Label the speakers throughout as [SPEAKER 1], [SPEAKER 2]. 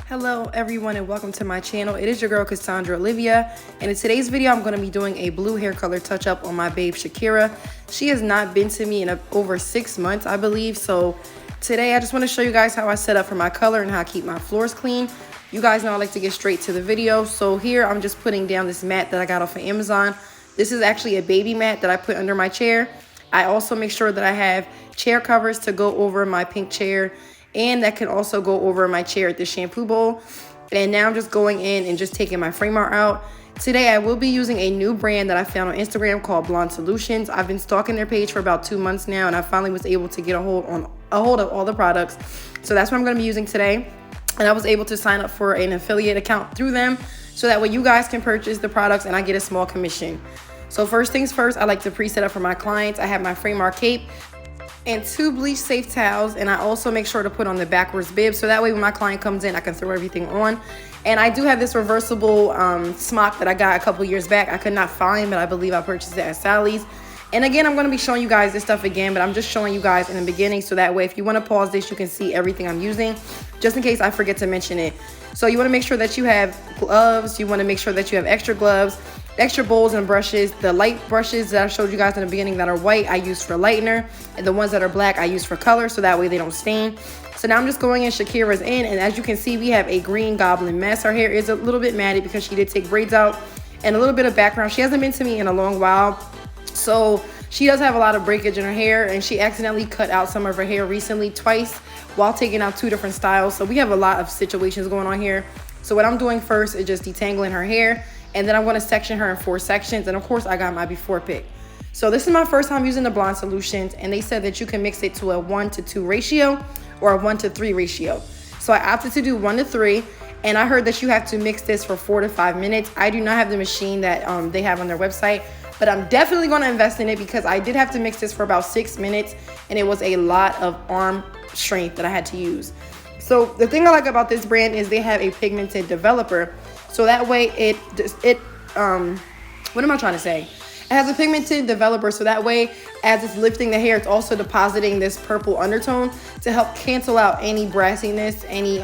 [SPEAKER 1] Hello everyone and welcome to my channel. It is your girl Cassandra Olivia, and in today's video I'm going to be doing a blue hair color touch up on my babe Shakira. She has not been to me in over 6 months, I believe. So today I just want to show you guys how I set up for my color and how I keep my floors clean. You guys know I like to get straight to the video. So here I'm just putting down this mat that I got off of Amazon. This is actually a baby mat that I put under my chair. I also make sure that I have chair covers to go over my pink chair, and that can also go over my chair at the shampoo bowl. And now I'm just going in and just taking my frame art out. Today I will be using a new brand that I found on Instagram called Blonde Solutions. I've been stalking their page for about 2 months now, and I finally was able to get a hold of all the products. So that's what I'm going to be using today. And I was able to sign up for an affiliate account through them, so that way you guys can purchase the products and I get a small commission. So first things first, I like to pre-set up for my clients. I have my frame art cape and 2 bleach safe towels, and I also make sure to put on the backwards bib, so that way when my client comes in I can throw everything on. And I do have this reversible smock that I got a couple years back. I could not find, but I believe I purchased it at Sally's. And again, I'm going to be showing you guys this stuff again, but I'm just showing you guys in the beginning, so that way if you want to pause this you can see everything I'm using, just in case I forget to mention it. So you want to make sure that you have gloves, you want to make sure that you have extra gloves, extra bowls and brushes. The light brushes that I showed you guys in the beginning that are white, I use for lightener, and the ones that are black I use for color, so that way they don't stain. So now I'm just going in. Shakira's in, and as you can see we have a green goblin mess. Her hair is a little bit matted because she did take braids out, and a little bit of background. She hasn't been to me in a long while, so she does have a lot of breakage in her hair, and she accidentally cut out some of her hair recently twice while taking out 2 different styles. So we have a lot of situations going on here. So what I'm doing first is just detangling her hair, and then I'm going to section her in 4 sections. And of course I got my before pic. So this is my first time using the Blonde Solutions, and they said that you can mix it to a 1:2 ratio or a 1:3 ratio. So I opted to do 1:3, and I heard that you have to mix this for 4 to 5 minutes. I do not have the machine that they have on their website, but I'm definitely going to invest in it because I did have to mix this for about 6 minutes, and it was a lot of arm strength that I had to use. So the thing I like about this brand is they have a pigmented developer. So that way what am I trying to say? It has a pigmented developer, so that way as it's lifting the hair, it's also depositing this purple undertone to help cancel out any brassiness, any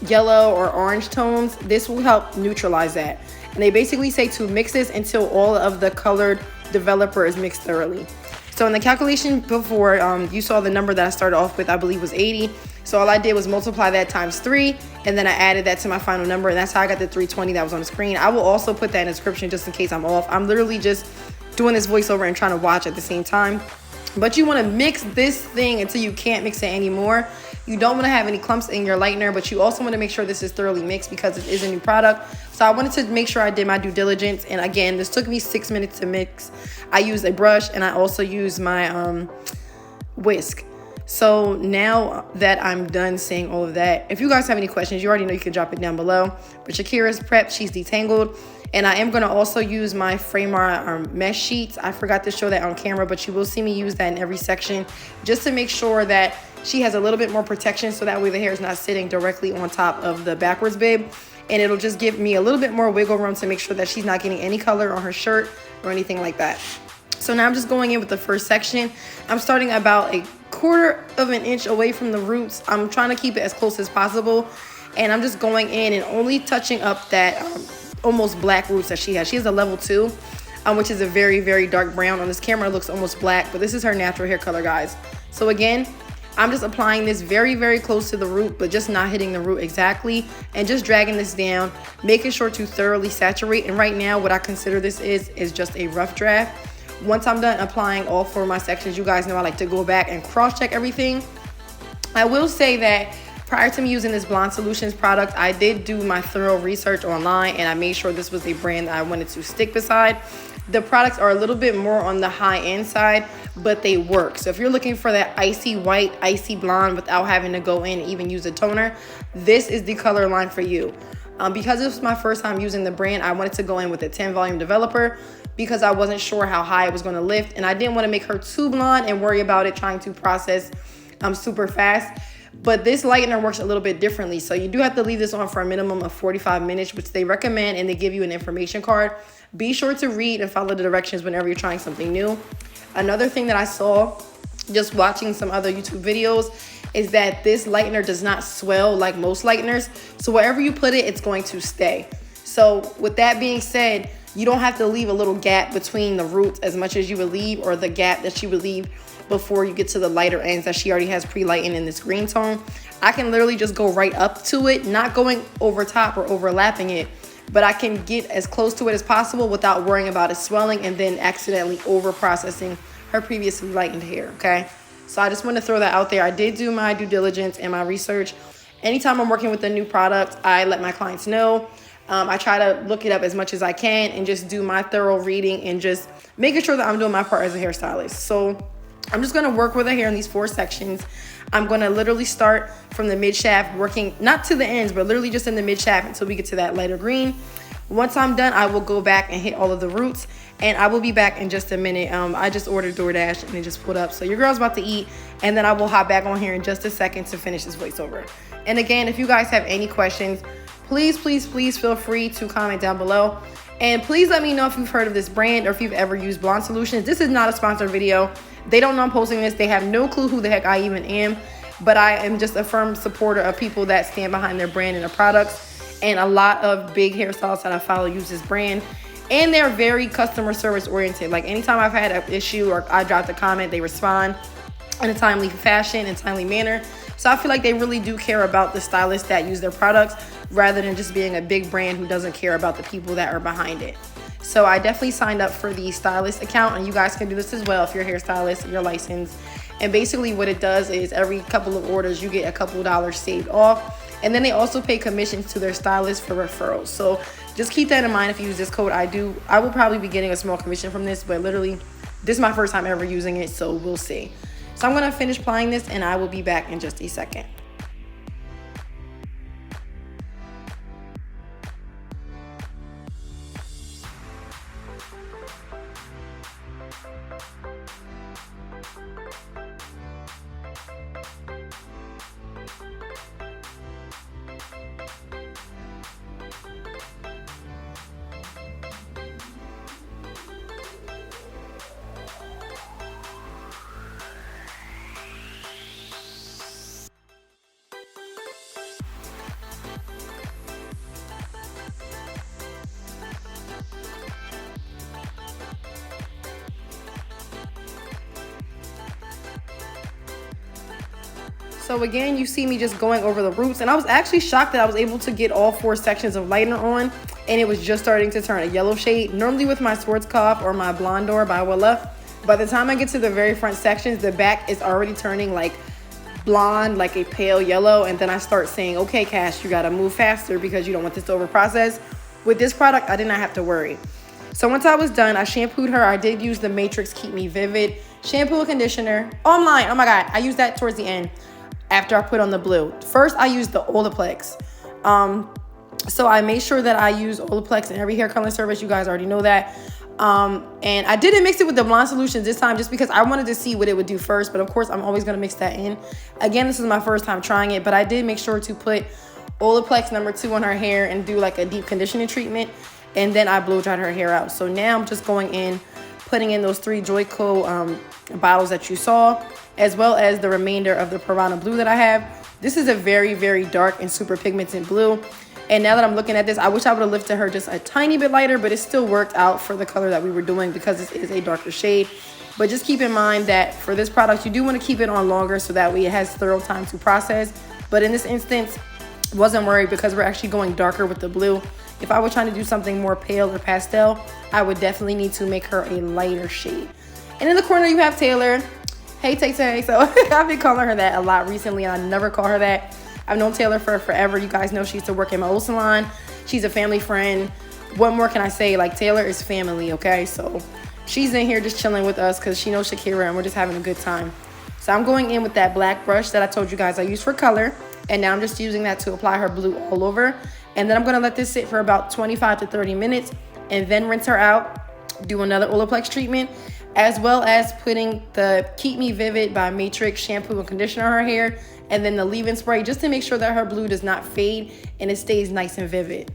[SPEAKER 1] yellow or orange tones. This will help neutralize that. And they basically say to mix this until all of the colored developer is mixed thoroughly. So in the calculation before, you saw the number that I started off with, I believe was 80. So all I did was multiply that times 3, and then I added that to my final number, and that's how I got the 320 that was on the screen. I will also put that in the description just in case I'm off. I'm literally just doing this voiceover and trying to watch at the same time. But you want to mix this thing until you can't mix it anymore. You don't want to have any clumps in your lightener, but you also want to make sure this is thoroughly mixed because it is a new product. So I wanted to make sure I did my due diligence. And again, this took me 6 minutes to mix. I used a brush, and I also used my whisk. So now that I'm done saying all of that, if you guys have any questions, you already know you can drop it down below. But Shakira's prepped, she's detangled. And I am going to also use my frame art mesh sheets. I forgot to show that on camera, but you will see me use that in every section just to make sure that she has a little bit more protection, so that way the hair is not sitting directly on top of the backwards bib. And it'll just give me a little bit more wiggle room to make sure that she's not getting any color on her shirt or anything like that. So now I'm just going in with the first section. I'm starting about a 1/4 of an inch away from the roots. I'm trying to keep it as close as possible. And I'm just going in and only touching up that almost black roots that she has. She has a level 2, which is a very, very dark brown. On this camera it looks almost black, but this is her natural hair color, guys. So again, I'm just applying this very, very close to the root, but just not hitting the root exactly, and just dragging this down, making sure to thoroughly saturate. And right now what I consider this is just a rough draft. Once I'm done applying all 4 of my sections, you guys know I like to go back and cross-check everything. I will say that prior to me using this Blonde Solutions product, I did do my thorough research online, and I made sure this was a brand that I wanted to stick beside. The products are a little bit more on the high-end side, but they work. So if you're looking for that icy white, icy blonde without having to go in and even use a toner, this is the color line for you. Because it was my first time using the brand, I wanted to go in with a 10 volume developer because I wasn't sure how high it was going to lift, and I didn't want to make her too blonde and worry about it trying to process super fast. But this lightener works a little bit differently, so you do have to leave this on for a minimum of 45 minutes, which they recommend, and they give you an information card. Be sure to read and follow the directions whenever you're trying something new. Another thing that I saw just watching some other YouTube videos, is that this lightener does not swell like most lighteners. So wherever you put it, it's going to stay. So with that being said, you don't have to leave a little gap between the roots as much as you would leave, or the gap that she would leave before you get to the lighter ends that she already has pre-lightened in this green tone. I can literally just go right up to it, not going over top or overlapping it, but I can get as close to it as possible without worrying about it swelling and then accidentally over processing her previously lightened hair, okay? So I just want to throw that out there. I did do my due diligence and my research. Anytime I'm working with a new product, I let my clients know. I try to look it up as much as I can and just do my thorough reading and just making sure that I'm doing my part as a hairstylist. So I'm just going to work with her hair in these 4 sections. I'm going to literally start from the mid shaft, working not to the ends, but literally just in the mid shaft until we get to that lighter green. Once I'm done, I will go back and hit all of the roots, and I will be back in just a minute. I just ordered DoorDash and it just pulled up. So your girl's about to eat, and then I will hop back on here in just a second to finish this voiceover. And again, if you guys have any questions, please feel free to comment down below. And please let me know if you've heard of this brand or if you've ever used Blonde Solutions. This is not a sponsored video. They don't know I'm posting this. They have no clue who the heck I even am. But I am just a firm supporter of people that stand behind their brand and their products. And a lot of big hairstylists that I follow use this brand. And they're very customer service oriented. Like anytime I've had an issue or I dropped a comment, they respond in a timely fashion and timely manner. So I feel like they really do care about the stylists that use their products, rather than just being a big brand who doesn't care about the people that are behind it. So I definitely signed up for the stylist account, and you guys can do this as well if you're a hairstylist, you're licensed. And basically what it does is every couple of orders, you get a couple dollars saved off. And then they also pay commissions to their stylists for referrals. So just keep that in mind if you use this code. I will probably be getting a small commission from this, but literally this is my first time ever using it, so we'll see. So I'm gonna finish applying this and I will be back in just a second. So again, you see me just going over the roots, and I was actually shocked that I was able to get all 4 sections of lightener on, and it was just starting to turn a yellow shade. Normally with my Schwarzkopf or my Blondor by Willa, by the time I get to the very front sections, the back is already turning like blonde, like a pale yellow, and then I start saying, okay, Cash, you gotta move faster because you don't want this to over process. With this product, I did not have to worry. So once I was done, I shampooed her. I did use the Matrix Keep Me Vivid shampoo and conditioner. Oh, I'm lying. Oh my God. I used that towards the end after I put on the blue. First, I used the Olaplex. So I made sure that I use Olaplex in every hair color service. You guys already know that. And I didn't mix it with the Blonde Solutions this time just because I wanted to see what it would do first. But of course, I'm always going to mix that in. Again, this is my first time trying it, but I did make sure to put Olaplex number 2 on her hair and do like a deep conditioning treatment. And then I blow dried her hair out. So now I'm just going in, putting in those 3 Joico bottles that you saw, as well as the remainder of the Piranha Blue that I have. This is a very, very dark and super pigmented blue. And now that I'm looking at this, I wish I would have lifted her just a tiny bit lighter, but it still worked out for the color that we were doing because this is a darker shade. But just keep in mind that for this product, you do want to keep it on longer so that way it has thorough time to process. But in this instance, wasn't worried because we're actually going darker with the blue. If I were trying to do something more pale or pastel, I would definitely need to make her a lighter shade. And in the corner, you have Taylor. Hey, Tay Tay. So I've been calling her that a lot recently, and I never call her that. I've known Taylor for forever. You guys know she used to work in my old salon. She's a family friend. What more can I say? Like, Taylor is family, okay? So she's in here just chilling with us because she knows Shakira, and we're just having a good time. So I'm going in with that black brush that I told you guys I use for color. And now I'm just using that to apply her blue all over. And then I'm going to let this sit for about 25 to 30 minutes and then rinse her out, do another Olaplex treatment, as well as putting the Keep Me Vivid by Matrix shampoo and conditioner on her hair, and then the leave-in spray just to make sure that her blue does not fade and it stays nice and vivid.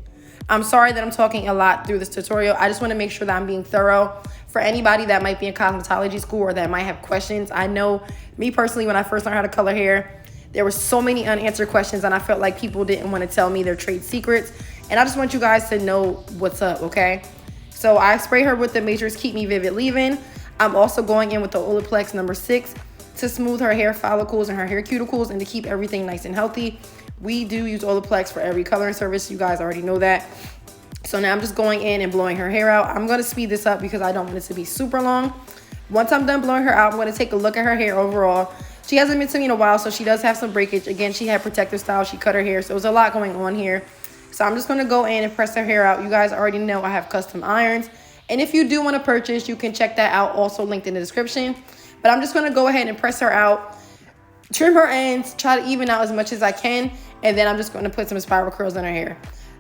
[SPEAKER 1] I'm sorry that I'm talking a lot through this tutorial. I just want to make sure that I'm being thorough. for anybody that might be in cosmetology school or that might have questions. I know me personally, when I first learned how to color hair, there were so many unanswered questions, and I felt like people didn't want to tell me their trade secrets. And I just want you guys to know what's up, okay? So I spray her with the Matrix Keep Me Vivid Leave-In. I'm also going in with the Olaplex number 6 to smooth her hair follicles and her hair cuticles and to keep everything nice and healthy. We do use Olaplex for every coloring service. You guys already know that. So now I'm just going in and blowing her hair out. I'm going to speed this up because I don't want it to be super long. Once I'm done blowing her out, I'm going to take a look at her hair overall. She hasn't been to me in a while, so she does have some breakage. Again, she had protective style. She cut her hair, so there's a lot going on here. So I'm just going to go in and press her hair out. You guys already know I have custom irons. And if you do want to purchase, you can check that out, also linked in the description. But I'm just going to go ahead and press her out, trim her ends, try to even out as much as I can. And then I'm just going to put some spiral curls in her hair.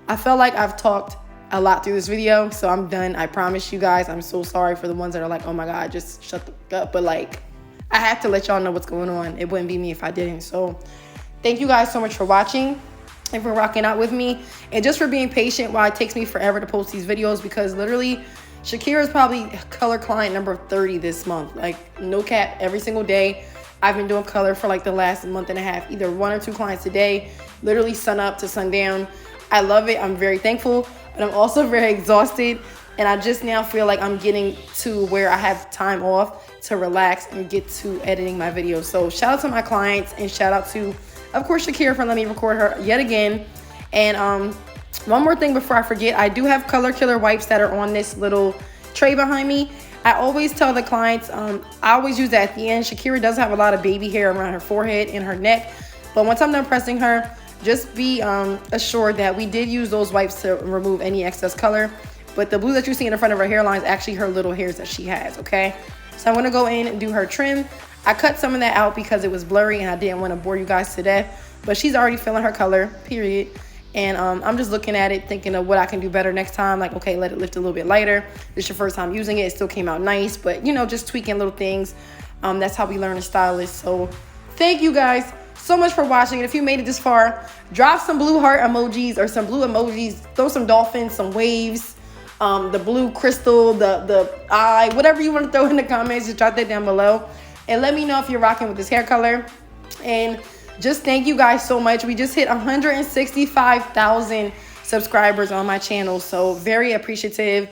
[SPEAKER 1] I felt like I've talked a lot through this video, so I'm done. I promise you guys. I'm so sorry for the ones that are like, oh my God, just shut the fuck up. But like, I have to let y'all know what's going on. It wouldn't be me if I didn't. So thank you guys so much for watching and for rocking out with me, and just for being patient while it takes me forever to post these videos, because literally Shakira is probably color client number 30 this month. Like, no cap, every single day I've been doing color for like the last month and a half, either 1 or 2 clients a day, literally sun up to sundown. I love it. I'm very thankful, but I'm also very exhausted, and I just now feel like I'm getting to where I have time off to relax and get to editing my videos. So shout out to my clients, and shout out to, of course, Shakira for letting me record her yet again. And one more thing before I forget, I do have color killer wipes that are on this little tray behind me. I always tell the clients, I always use that at the end. Shakira does have a lot of baby hair around her forehead and her neck, but once I'm done pressing her, just be assured that we did use those wipes to remove any excess color. But the blue that you see in the front of her hairline is actually her little hairs that she has, okay? So I'm going to go in and do her trim. I cut some of that out because it was blurry and I didn't want to bore you guys to death. But she's already feeling her color, period. And I'm just looking at it, thinking of what I can do better next time. Like, okay, let it lift a little bit lighter. This is your first time using it. It still came out nice. But, you know, just tweaking little things. That's how we learn as stylists. So thank you guys so much for watching. And if you made it this far, drop some blue heart emojis or some blue emojis. Throw some dolphins, some waves. The blue crystal, the eye, whatever you want to throw in the comments, just drop that down below and let me know if you're rocking with this hair color. And just thank you guys so much. We just hit 165,000 subscribers on my channel, so very appreciative.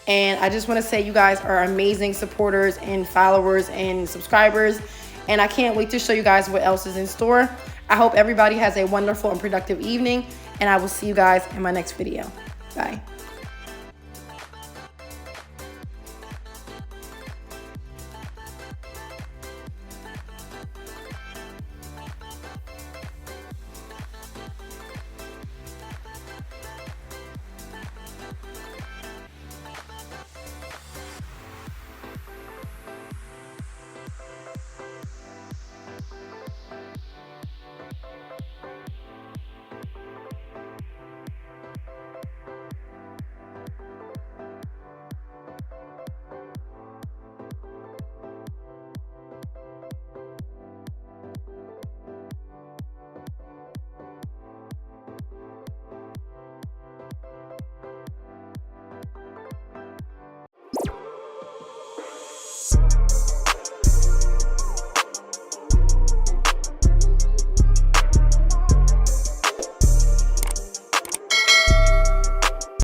[SPEAKER 1] And I just want to say you guys are amazing supporters and followers and subscribers, and I can't wait to show you guys what else is in store. I hope everybody has a wonderful and productive evening, and I will see you guys in my next video. Bye.